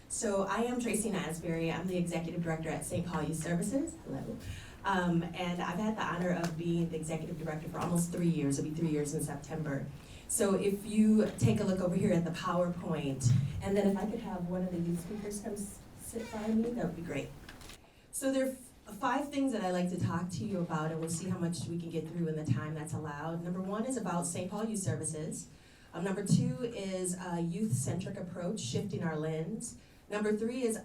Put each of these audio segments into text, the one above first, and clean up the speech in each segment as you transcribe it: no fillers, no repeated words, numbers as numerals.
So I am Tracy Nasbury. I'm the Executive Director at St. Paul Youth Services. Hello. And I've had the honor of being the Executive Director for almost 3 years. It'll be 3 years in September. So if you take a look over here at the PowerPoint, and then if I could have one of the youth speakers come sit by me, that would be great. So there are 5 things that I'd like to talk to you about, and we'll see how much we can get through in the time that's allowed. Number 1 is about St. Paul Youth Services. Number 2 is a youth-centric approach, shifting our lens. Number 3 is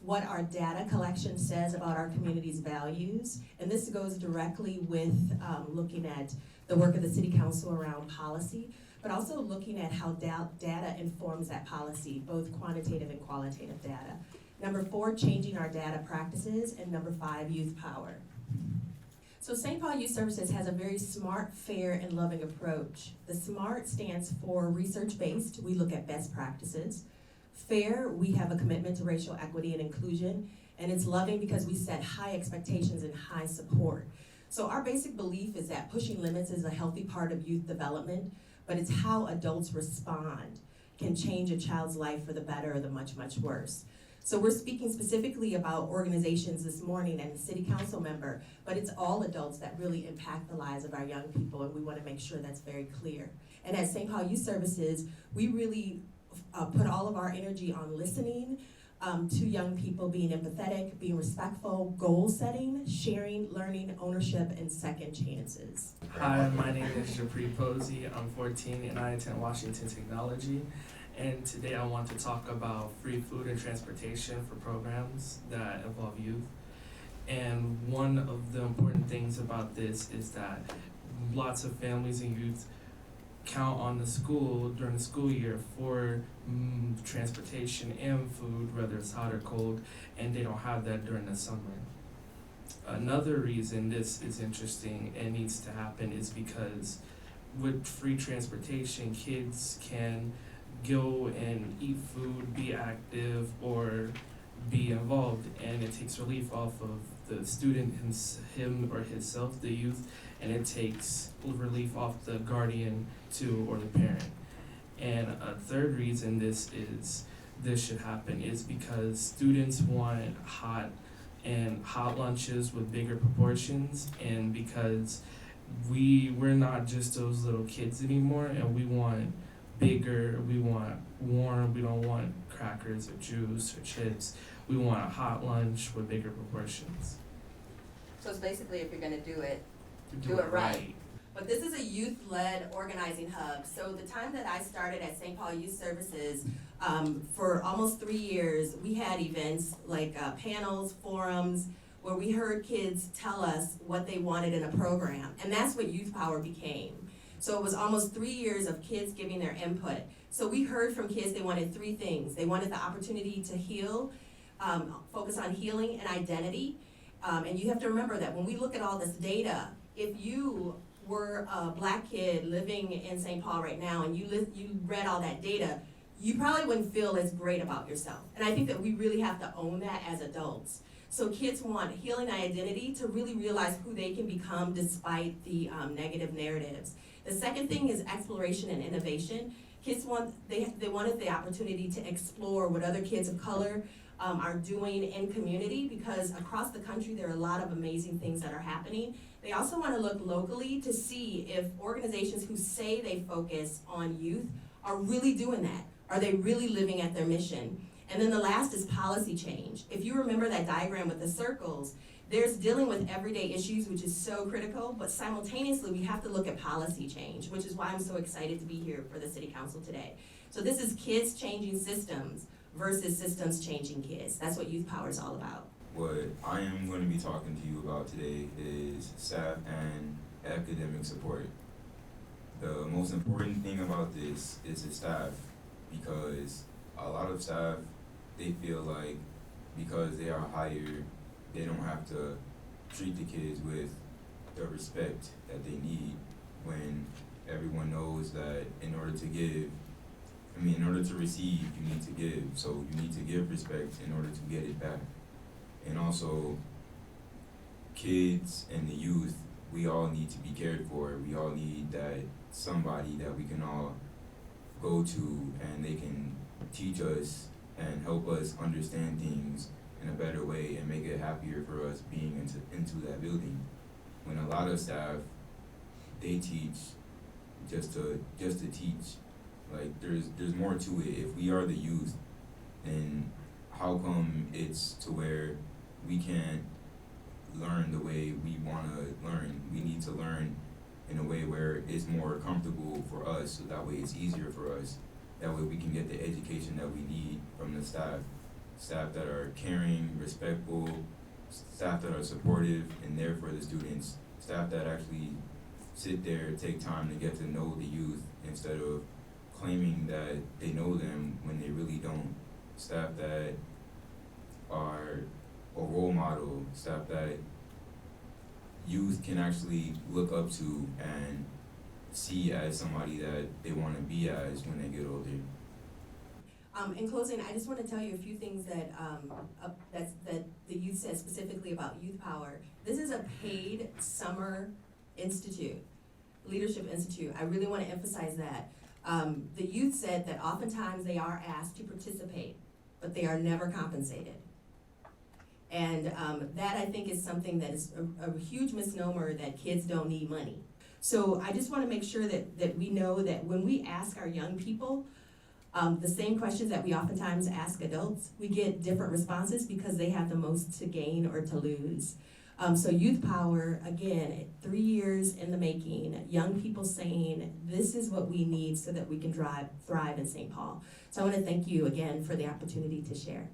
what our data collection says about our community's values. And this goes directly with looking at the work of the City Council around policy, but also looking at how data informs that policy, both quantitative and qualitative data. Number 4, changing our data practices. And number 5, youth power. So St. Paul Youth Services has a very smart, fair, and loving approach. The SMART stands for research-based. We look at best practices. Fair, we have a commitment to racial equity and inclusion. And it's loving because we set high expectations and high support. So our basic belief is that pushing limits is a healthy part of youth development, but it's how adults respond can change a child's life for the better or the much, much worse. So we're speaking specifically about organizations this morning and the city council member, but it's all adults that really impact the lives of our young people, and we want to make sure that's very clear. And at St. Paul Youth Services, we really put all of our energy on listening to young people, being empathetic, being respectful, goal setting, sharing, learning, ownership, and second chances. Hi, my name is Japri Posey. I'm 14 and I attend Washington Technology. And today I want to talk about free food and transportation for programs that involve youth. And one of the important things about this is that lots of families and youth count on the school during the school year for transportation and food, whether it's hot or cold, and they don't have that during the summer. Another reason this is interesting and needs to happen is because with free transportation, kids can go and eat food, be active, or be involved, and it takes relief off of the student, him or himself, the youth, and it takes relief off the guardian too, or the parent. And a third reason this should happen is because students want hot lunches with bigger proportions, and because we're not just those little kids anymore, and we want bigger, we want warm, we don't want crackers or juice or chips. We want a hot lunch with bigger proportions. So it's basically, if you're gonna do it, Do it right. But this is a youth-led organizing hub. So the time that I started at St. Paul Youth Services, for almost 3 years, we had events like panels, forums, where we heard kids tell us what they wanted in a program. And that's what YouthPower became. So it was almost 3 years of kids giving their input. So we heard from kids they wanted 3 things. They wanted the opportunity to heal, focus on healing and identity. And you have to remember that when we look at all this data, if you were a black kid living in St. Paul right now and you read all that data, you probably wouldn't feel as great about yourself. And I think that we really have to own that as adults. So kids want healing identity to really realize who they can become despite the negative narratives. The second thing is exploration and innovation. Kids they wanted the opportunity to explore what other kids of color are doing in community, because across the country there are a lot of amazing things that are happening. They also want to look locally to see if organizations who say they focus on youth are really doing that. Are they really living at their mission? And then the last is policy change. If you remember that diagram with the circles, there's dealing with everyday issues, which is so critical, but simultaneously we have to look at policy change, which is why I'm so excited to be here for the City Council today. So this is kids changing systems versus systems changing kids. That's what YouthPower is all about. What I am going to be talking to you about today is staff and academic support. The most important thing about this is the staff, because a lot of staff, they feel like because they are hired, they don't have to treat the kids with the respect that they need, when everyone knows that in order to receive, you need to give. So you need to give respect in order to get it back. And also, kids and the youth, we all need to be cared for. We all need that somebody that we can all go to and they can teach us and help us understand things in a better way and make it happier for us being into that building. When a lot of staff, they teach just to teach. Like there's more to it. If we are the youth, then how come it's to where we can't learn the way we want to learn? We need to learn in a way where it's more comfortable for us, so that way it's easier for us. That way we can get the education that we need from the staff that are caring, respectful, staff that are supportive and there for the students, staff that actually sit there, take time to get to know the youth instead of claiming that they know them when they really don't. Staff that are a role model, staff that youth can actually look up to and see as somebody that they want to be as when they get older. In closing, I just want to tell you a few things that that the youth said specifically about YouthPower. This is a paid summer institute, leadership institute. I really want to emphasize that. The youth said that oftentimes they are asked to participate, but they are never compensated. And that I think is something that is a huge misnomer, that kids don't need money. So I just want to make sure that we know that when we ask our young people the same questions that we oftentimes ask adults, we get different responses because they have the most to gain or to lose. So YouthPower, again, 3 years in the making, young people saying this is what we need so that we can thrive in St. Paul. So I want to thank you again for the opportunity to share.